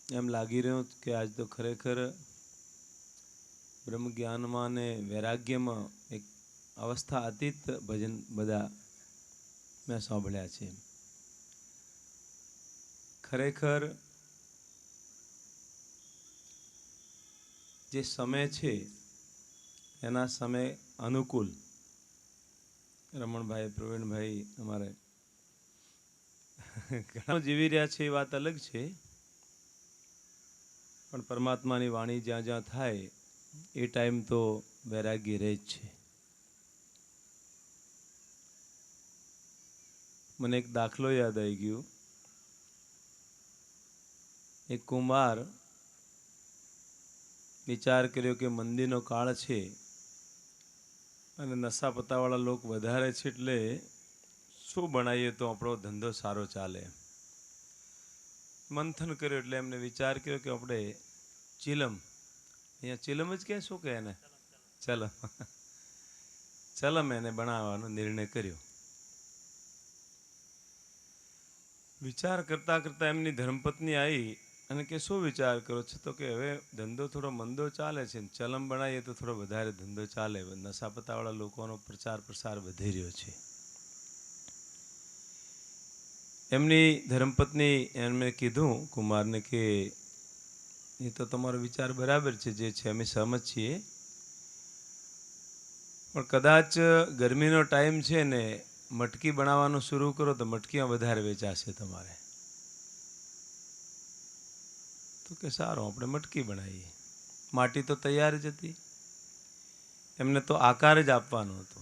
એમ લાગી રહ્યું કે આજ તો ખરેખર બ્રહ્મ જ્ઞાનમાં ને વૈરાગ્યમાં એક અવસ્થા અતીત ભજન બધા મેં સાંભળ્યા છે. ખરેખર જે સમય છે એના સમય અનુકૂળ રમણભાઈ, પ્રવીણભાઈ અમારે ઘણા જીવી રહ્યા છે એ વાત અલગ છે, પણ પરમાત્માની વાણી જ્યાં જ્યાં થાય એ ટાઈમ તો વૈરાગ્ય રહે જ છે. મને એક દાખલો યાદ આવી ગયો. એક કુંભાર વિચાર કર્યો કે મંદીનો કાળ છે અને નશા પતાવાળા લોકો વધારે છે, એટલે શું બનાવીએ તો આપણો ધંધો સારો ચાલે. મંથન કર્યું એટલે એમને વિચાર કર્યો કે આપણે ચીલમ, અહીંયા ચીલમ જ કે શું કહે એને, ચલમ ચલમ એને બનાવવાનો નિર્ણય કર્યો. વિચાર કરતા કરતા એમની ધર્મપત્ની આવી અને કે શું વિચાર કરો છો? તો કે હવે ધંધો થોડો મંદો ચાલે છે, ચલમ બનાવીએ તો થોડો વધારે ધંધો ચાલે, નશા પતાવાળા લોકોનો પ્રચાર પ્રસાર વધી રહ્યો છે. એમની ધર્મપત્ની એમને કીધું કુમારને કે એ તો તમારો વિચાર બરાબર છે, જે છે અમે સહમત છીએ, પણ કદાચ ગરમીનો ટાઈમ છે ને મટકી બનાવવાનું શરૂ કરો તો મટકીમાં વધારે વેચાશે તમારે. તો કે સારું, આપણે મટકી બનાવીએ. માટી તો તૈયાર જ હતી, એમને તો આકાર જ આપવાનો હતો.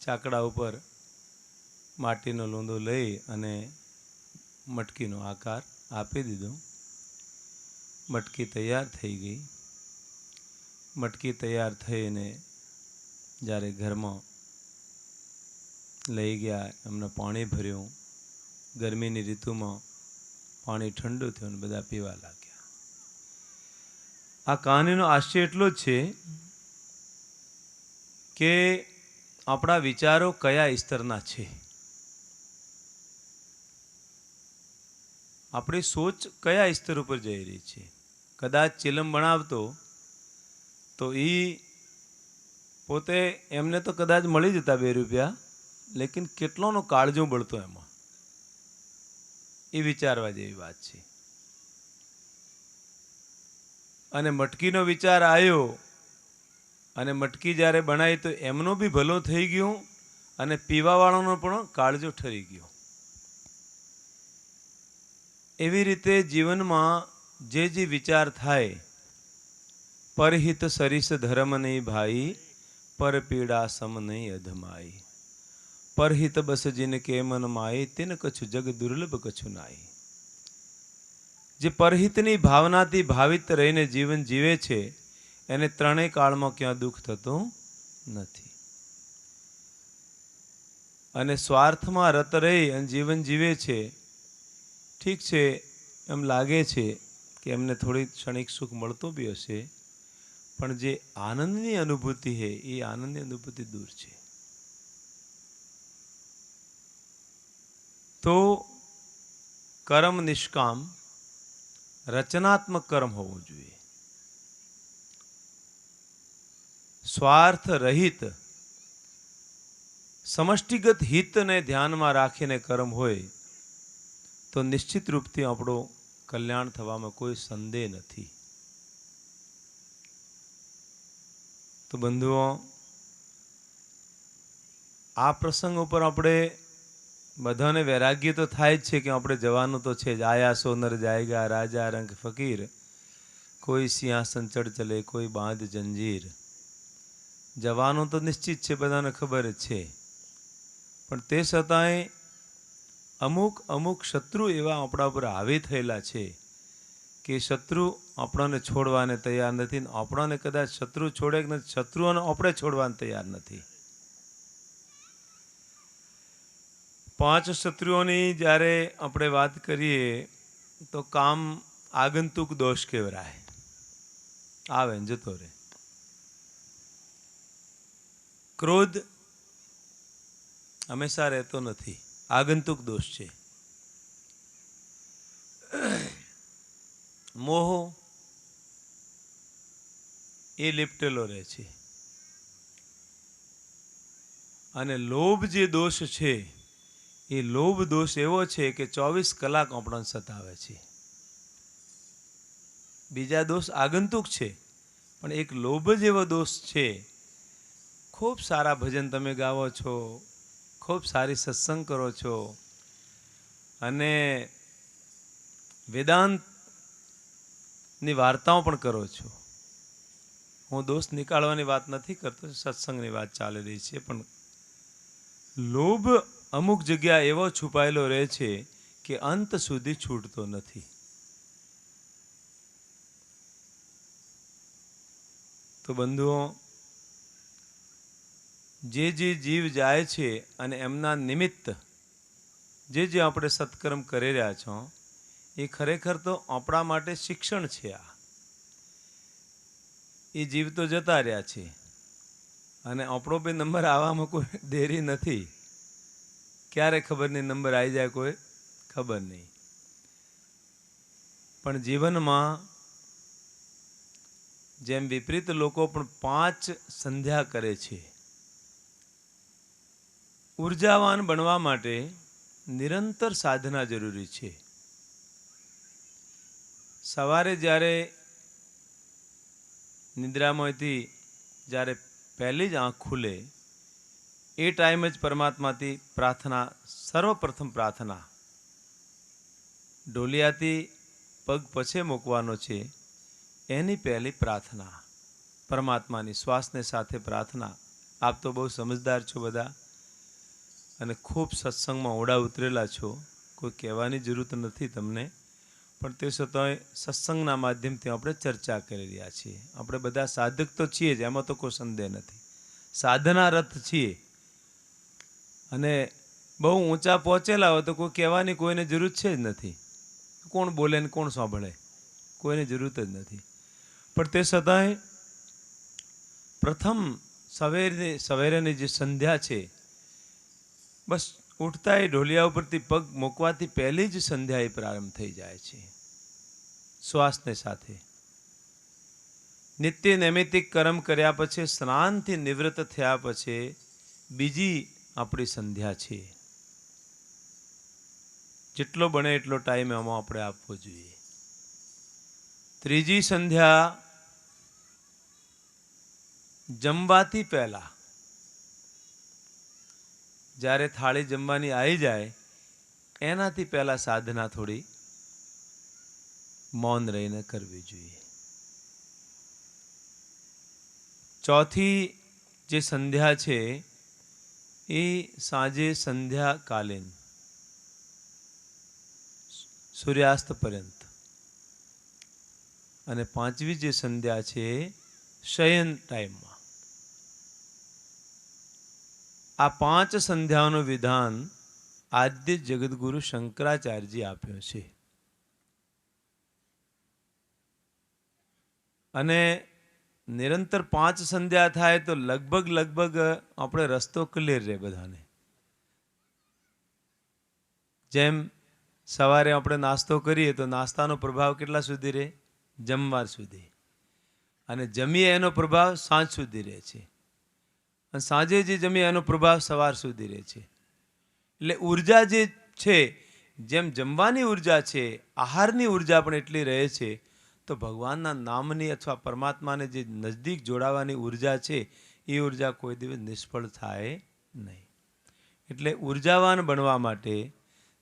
ચાકડા ઉપર માટીનો લૂંદો લઈ અને મટકીનો આકાર આપી દીધો. મટકી તૈયાર થઈ ગઈ. મટકી તૈયાર થઈને જ્યારે ઘરમાં લઈ ગયા, એમને પાણી ભર્યું. ગરમીની ઋતુમાં પાણી ઠંડુ થયું અને બધા પીવા લાગ્યા. આ કહાનીનો આશય એટલો જ છે કે આપણા વિચારો કયા સ્તરના છે, આપણી સોચ કયા સ્તર ઉપર જઈ રહી છે. કદાચ ચિલમ બનાવતો તો એ પોતે એમને તો કદાચ મળી જતા 2 રૂપિયા, લેકિન કેટલોનો કાળજો બળતો એમાં, એ વિચારવા જેવી વાત છે. અને મટકીનો વિચાર આવ્યો અને મટકી જ્યારે બનાવી તો એમનો બી ભલો થઈ ગયો અને પીવાવાળાનો પણ કાળજો ઠરી ગયો. એવી રીતે જીવનમાં જે વિચાર થાય, પરહિત સરિસ ધર્મ નહીં ભાઈ, પર પીડા સમ નહીં અધમાઈ, પરહિત બસ જીન કે મન માઈ, તિન કछु જગ દુર્લભ કछु નાઈ. જે પરહિતની ભાવનાથી ભાવિત રહીને જીવન જીવે છે એને ત્રણેય કાળમાં ક્યાં દુઃખ થતું નથી. અને સ્વાર્થમાં રત રહી અને જીવન જીવે છે, ઠીક છે, એમ લાગે છે કે એમને થોડી ક્ષણિક સુખ મળતો બી હશે, પણ જે આનંદની અનુભૂતિ છે એ આનંદની અનુભૂતિ દૂર છે. તો કર્મ નિષ્કામ રચનાત્મક કર્મ હોવું જોઈએ. સ્વાર્થ રહિત સમષ્ટિગત હિતને ધ્યાનમાં રાખીને કર્મ હોય તો નિશ્ચિત રૂપથી આપણું કલ્યાણ થવામાં કોઈ સંદેહ નથી. તો બંધુઓ, આ પ્રસંગ ઉપર આપણે બધાને વૈરાગ્ય તો થાય જ છે કે આપણે જવાનું તો છે જ. આયા સોનર જાયગા રાજા રંગ ફકીર, કોઈ સિંહાસન ચડ ચલે કોઈ બાંધ જંજીર. જવાનું તો નિશ્ચિત છે, બધાને ખબર જ છે, પણ તે છતાંય અમુક શત્રુ એવા આપણા ઉપર હાવી થયેલા છે કે શત્રુ આપણને છોડવાને તૈયાર નથી. આપણને કદાચ શત્રુ છોડે કે નથી, શત્રુઓને આપણે છોડવાને તૈયાર નથી. 5 શત્રુઓની જ્યારે આપણે વાત કરીએ તો કામ આગંતુક દોષ કહેવાય, આવે ને જતો રહે. ક્રોધ હંમેશા રહેતો નથી, આગંતુક દોષ છે. મોહ એ લીપટેલો રહે છે, અને લોભ જે દોષ છે એ લોભ દોષ એવો છે કે 24 કલાક આપણને સતાવે છે. બીજા દોષ આગંતુક છે, પણ એક લોભ જ એવો દોષ છે. ખૂબ સારા ભજન તમે ગાવો છો, ખૂબ સારી સત્સંગ કરો છો, અને વેદાંતની વાર્તાઓ પણ કરો છો. હું દોષ નીકાળવાની વાત નથી કરતો, સત્સંગની વાત ચાલી રહી છે. પણ લોભ અમુક જગ્યા એવો છુપાયેલો રહે છે કે અંત સુધી છૂટતો નથી. તો બંધુઓ, જે જીવ જાય છે અને એમના નિમિત્ત જે આપણે સત્કર્મ કરી રહ્યા છો, એ ખરેખર તો આપણા માટે શિક્ષણ છે. એ જીવ તો જતા રહ્યા છે, અને આપણો બી નંબર આવવામાં કોઈ દેરી નથી. ક્યારે ખબર નહીં નંબર આવી જાય, કોઈ ખબર નહીં. પણ જીવનમાં જેમ વિપરીત લોકો પણ 5 સંધ્યા કરે છે. ઉર્જાવાન બનવા માટે નિરંતર સાધના જરૂરી છે. સવારે જ્યારે નિદ્રામાંથી જ્યારે પહેલી જ આંખ ખુલે એ ટાઈમ જ પરમાત્માથી પ્રાર્થના, સર્વપ્રથમ પ્રાર્થના. ઢોલિયાથી પગ પછે મૂકવાનો છે, એની પહેલી પ્રાર્થના પરમાત્માની, શ્વાસને સાથે પ્રાર્થના. આપ તો બહુ સમજદાર છો બધા, અને ખૂબ સત્સંગમાં ઓડા ઉતરેલા છો, કોઈ કહેવાની જરૂર નથી તમને. પણ તે છતાંય સત્સંગના માધ્યમથી આપણે ચર્ચા કરી રહ્યા છીએ. આપણે બધા સાધક તો છીએ જ, એમાં તો કોઈ સંદેહ નથી. સાધના રથ છીએ, અને બહુ ઊંચા પહોંચેલા હોય તો કોઈ કહેવાની કોઈને જરૂર છે જ નથી. કોણ બોલે ને કોણ સાંભળે, કોઈને જરૂરત જ નથી. પણ તે છતાંય પ્રથમ સવેરેની જે સંધ્યા છે, બસ ઉઠતા એ ઢોલિયા ઉપરથી પગ મૂકવાથી પહેલી જ સંધ્યા એ પ્રારંભ થઈ જાય છે, શ્વાસને સાથે. નિત્ય નૈમિતિક કર્મ કર્યા પછી, સ્નાનથી નિવૃત્ત થયા પછી બીજી આપણી સંધ્યા છે. જેટલો બને એટલો ટાઈમ એમાં આપણે આપવો જોઈએ. ત્રીજી સંધ્યા જમવાથી પહેલા, જ્યારે થાળી જમવાની આવી જાય એનાથી પહેલા સાધના થોડી મૌન રહીને કરવી જોઈએ. ચોથી જે સંધ્યા છે એ સાંજે સંધ્યાકાલીન, સૂર્યાસ્ત પર્યંત. અને પાંચમી જે સંધ્યા છે શયન ટાઈમમાં. આ 5 સંધ્યાઓનું વિધાન આદ્ય જગદગુરુ શંકરાચાર્યજી આપ્યો છે. અને નિરંતર 5 સંધ્યા થાય તો લગભગ આપણે રસ્તો ક્લિયર રહે બધાને. જેમ સવારે આપણે નાસ્તો કરીએ તો નાસ્તાનો પ્રભાવ કેટલા સુધી રહે? જમવા સુધી. અને જમીએ એનો પ્રભાવ સાંજ સુધી રહે છે. અને સાંજે જે જમીએ એનો પ્રભાવ સવાર સુધી રહે છે. એટલે ઉર્જા જે છે, જેમ જમવાની ઉર્જા છે, આહારની ઉર્જા પણ એટલી રહે છે, તો ભગવાનના નામની અથવા પરમાત્માને જે નજદીક જોડાવાની ઉર્જા છે, એ ઉર્જા કોઈ દિવસ નિષ્ફળ થાય નહીં. એટલે ઉર્જાવાન બનવા માટે,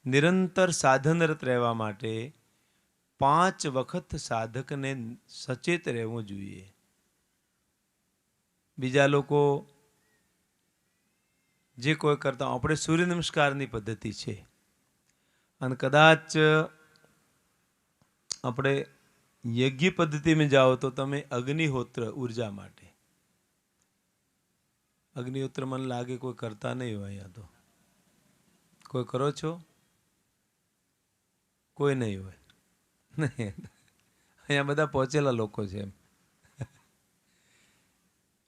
નિરંતર સાધનરત રહેવા માટે 5 વખત સાધકને સચેત રહેવું જોઈએ. બીજા લોકો જે કોઈ કરતા, આપણે સૂર્ય નમસ્કારની પદ્ધતિ છે, અને કદાચ આપણે યજ્ઞ પદ્ધતિમાં જાઓ તો તમે અગ્નિહોત્ર ઉર્જા માટે. અગ્નિહોત્ર મને લાગે કોઈ કરતા નહીં હોય અહીંયા તો. કોઈ કરો છો? કોઈ નહીં હોય. નહીં, અહીંયા બધા પહોંચેલા લોકો છે. એમ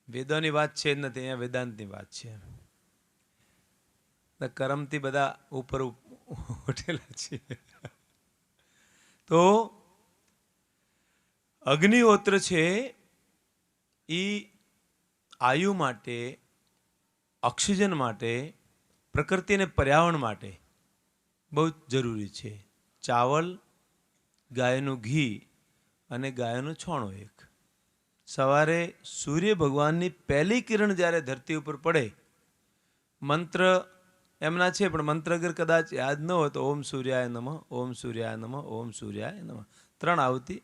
વેદોની વાત છે જ નથી, અહીંયા વેદાંતની વાત છે. કર્મથી બધા ઉપર ઉઠેલા છે. તો અગ્નિહોત્ર છે એ આયુ માટે, ઓક્સિજન માટે, પ્રકૃતિ અને પર્યાવરણ માટે બહુ જરૂરી છે. ચાવલ, ગાયનું ઘી અને ગાયનું છોણું એક. સવારે સૂર્ય ભગવાનની પહેલી કિરણ જ્યારે ધરતી ઉપર પડે, મંત્ર એમના છે પણ મંત્ર અગર કદાચ યાદ ન હોય તો ઓમ સૂર્યાય નમઃ, ઓમ સૂર્યાય નમઃ, ઓમ સૂર્યાય નમઃ 3 આહુતિ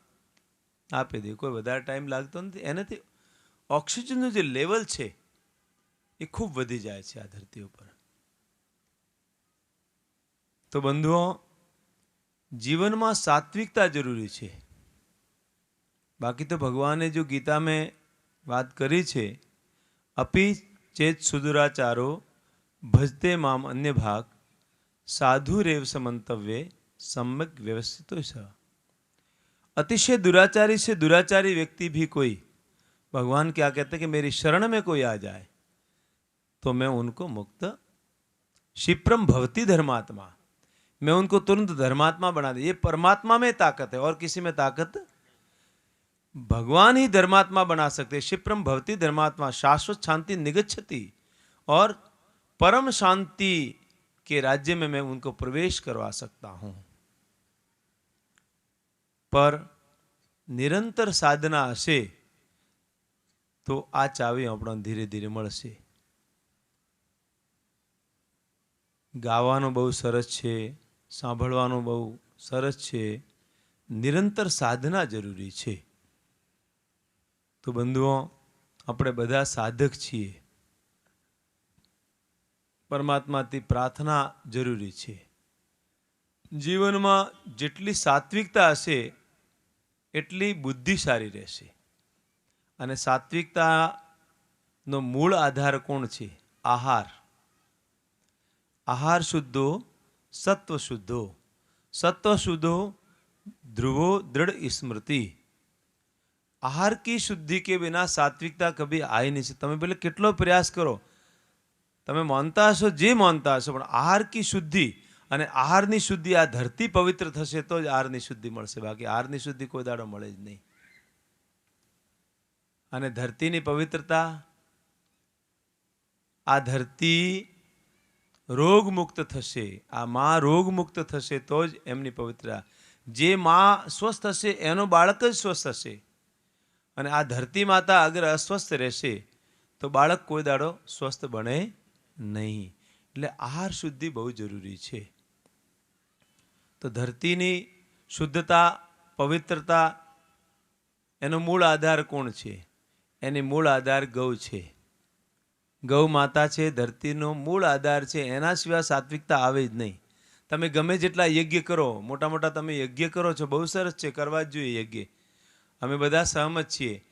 આપી દે. કોઈ વધારે ટાઈમ લાગતો નથી. એનાથી ઓક્સિજનનું જે લેવલ છે એ ખૂબ વધી જાય છે આ ધરતી ઉપર. તો બંધુઓ, જીવનમાં સાત્વિકતા જરૂરી છે. બાકી તો ભગવાને જો ગીતા મેં વાત કરી છે, અપી ચેત સુદુરાચારો ભજતે મામ અન્ય ભાગ સાધુ રેવ સમંતવ્ય सम्यक व्यवस्थित स. अतिशय दुराचारी से दुराचारी व्यक्ति भी कोई, भगवान क्या कहते हैं कि मेरी शरण में कोई आ जाए तो मैं उनको मुक्त क्षिप्रम भवती धर्मात्मा, मैं उनको तुरंत धर्मात्मा बना दे. ये परमात्मा में ताकत है और किसी में ताकत, भगवान ही धर्मात्मा बना सकते. क्षिप्रम भवती धर्मात्मा शाश्वत शांति निगच्छति, और परम शांति के राज्य में मैं उनको प्रवेश करवा सकता हूं. पर निरंतर साधना हशे तो आ चावी આપણને ધીરે ધીરે મળશે. ગાવાનું બહુ સરસ છે, સાંભળવાનું બહુ સરસ છે, નિરંતર સાધના જરૂરી છે. તો બંધુઓ, આપણે બધા સાધક છીએ. પરમાત્માથી પ્રાર્થના જરૂરી છે. જીવનમાં જેટલી સાત્વિકતા હશે એટલી બુદ્ધિ સારી રહેશે. અને સાત્વિકતાનો મૂળ આધાર કોણ છે? આહાર. आहार शुद्धो सत्व शुद्धो, सत्व शुद्धो ध्रुवो दृढ़ स्मृति. आहार की शुद्धि के बिना सात्विकता कभी आ ही नहीं सकती. તમે ભલે કેટલો પ્રયાસ કરો, તમે માનતા હશો જે માનતા હશો, પણ આહાર કી શુદ્ધિ અને આહારની શુદ્ધિ, આ ધરતી પવિત્ર થશે તો જ આહારની શુદ્ધિ મળશે. બાકી આહારની શુદ્ધિ કોઈ દાડો મળે જ નહીં. અને ધરતીની પવિત્રતા, આ ધરતી રોગ મુક્ત થશે, આ માં રોગ મુક્ત થશે તો જ એમની પવિત્રતા. જે માં સ્વસ્થ હશે એનો બાળક જ સ્વસ્થ હશે. અને આ ધરતી માતા અગર અસ્વસ્થ રહેશે તો બાળક કોઈ દાડો સ્વસ્થ બને નહીં. એટલે આહાર શુદ્ધિ બહુ જરૂરી છે. તો ધરતીની શુદ્ધતા, પવિત્રતા, એનો મૂળ આધાર કોણ છે? એની મૂળ આધાર ગૌ છે. ગૌ માતા છે, ધરતીનો મૂળ આધાર છે. એના સિવાય સાત્વિકતા આવે જ નહીં. તમે ગમે જેટલા યજ્ઞ કરો, મોટા મોટા તમે યજ્ઞ કરો છો, બહુ સરસ છે, કરવા જ જોઈએ યજ્ઞ, અમે બધા સહમત છીએ.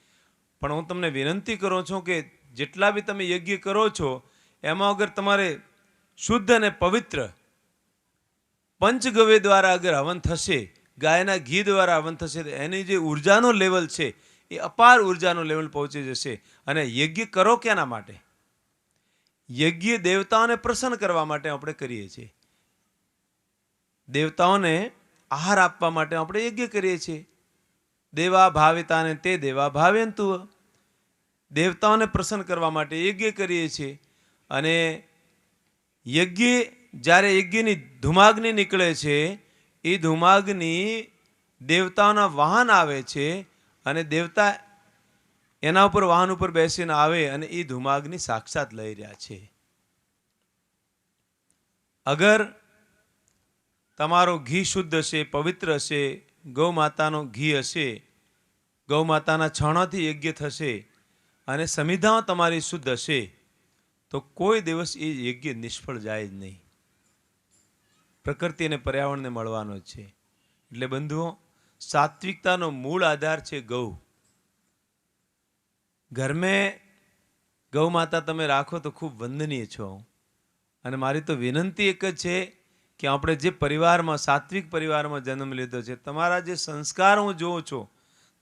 પણ હું તમને વિનંતી કરું છું કે જેટલા બી તમે યજ્ઞ કરો છો એમાં અગર તમારે શુદ્ધ અને પવિત્ર પંચગવ્ય દ્વારા અગર હવન થશે, ગાયના ઘી દ્વારા હવન થશે, તો એની જે ઉર્જાનો લેવલ છે એ અપાર ઉર્જાનો લેવલ પહોંચી જશે. અને યજ્ઞ કરો કેના માટે? યજ્ઞ દેવતાઓને પ્રસન્ન કરવા માટે આપણે કરીએ છીએ. દેવતાઓને આહાર આપવા માટે આપણે યજ્ઞ કરીએ છીએ. દેવા ભાવિતાને તે દેવા ભાવ્યંતુ, દેવતાઓને પ્રસન્ન કરવા માટે યજ્ઞ કરીએ છીએ. અને યજ્ઞ, જ્યારે યજ્ઞની ધુમાગ્નિ નીકળે છે, એ ધુમાગ્નિ દેવતાઓના વાહન આવે છે અને દેવતા એના ઉપર વાહન ઉપર બેસીને આવે અને એ ધુમાગ્નિ સાક્ષાત લઈ રહ્યા છે. અગર તમારો ઘી શુદ્ધ હશે, પવિત્ર હશે, ગૌ માતાનો ઘી હશે, ગૌ માતાના છાણાથી યજ્ઞ થશે અને સમિધાઓ તમારી શુદ્ધ હશે તો કોઈ દિવસ એ યજ્ઞ નિષ્ફળ જાય જ નહીં. પ્રકૃતિ અને પર્યાવરણને મળવાનો છે. એટલે બંધુઓ, સાત્વિકતાનો મૂળ આધાર છે ગૌ. ઘર મેં ગૌ માતા તમે રાખો તો ખૂબ વંદનીય છો. અને મારી તો વિનંતી એક જ છે કે આપણે જે પરિવારમાં, સાત્વિક પરિવારમાં જન્મ લીધો છે, તમારા જે સંસ્કાર હું જોઉં છું,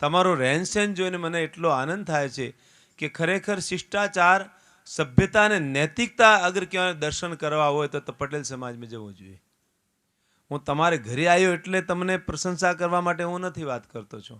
તમારો રહેનસહેન જોઈને મને એટલો આનંદ થાય છે કે ખરેખર શિષ્ટાચાર, સભ્યતા અને નૈતિકતા અગર ક્યાં દર્શન કરવા હોય તો પટેલ સમાજમાં જવું જોઈએ. હું તમારે ઘરે આવ્યો એટલે તમને પ્રશંસા કરવા માટે હું નથી વાત કરતો છું,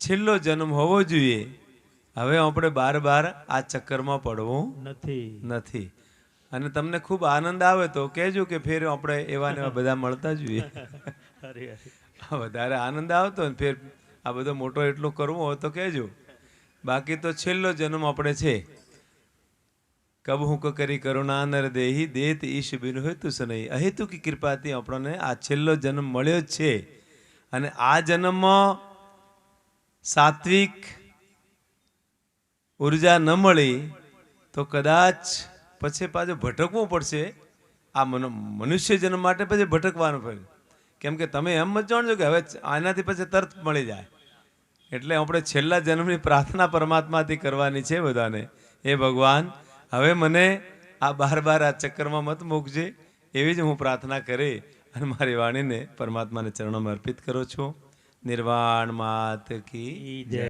છેલ્લો જન્મ હોવો જોઈએ. હવે આપણે બાર બાર આ ચક્કરમાં પડવું નથી. અને તમને ખૂબ આનંદ આવે તો કહેજો કે ફેર આપણે એવા ને એવા બધા મળતા જોઈએ. વધારે આનંદ આવતો ને ફેર આ બધો મોટો એટલો કરવો હોય તો કહેજો. બાકી તો છેલ્લો જન્મ આપણે છે. કબહુ કરી કરુણા નર દેહી દેત ઈશ બિન હોય તું સનઈ. અહેતુકી કૃપાથી આપણને આ છેલ્લો જન્મ મળ્યો જ છે. અને આ જન્મમાં સાત્વિક ઉર્જા ન મળી તો કદાચ પછી પાછું ભટકવું પડશે. આ મનુષ્ય જન્મ માટે પછી ભટકવાનું પડે. કેમ કે તમે એમ જ જાણજો કે હવે આનાથી પછી તરત મળી જાય. એટલે આપણે છેલ્લા જન્મની પ્રાર્થના પરમાત્માથી કરવાની છે બધાને. એ ભગવાન હવે મને આ બાર બાર આ ચક્કરમાં મત મૂકજે, એવી જ હું પ્રાર્થના કરી અને મારી વાણીને પરમાત્માને ચરણોમાં અર્પિત કરું છું. નિર્વાણ માત કી જય.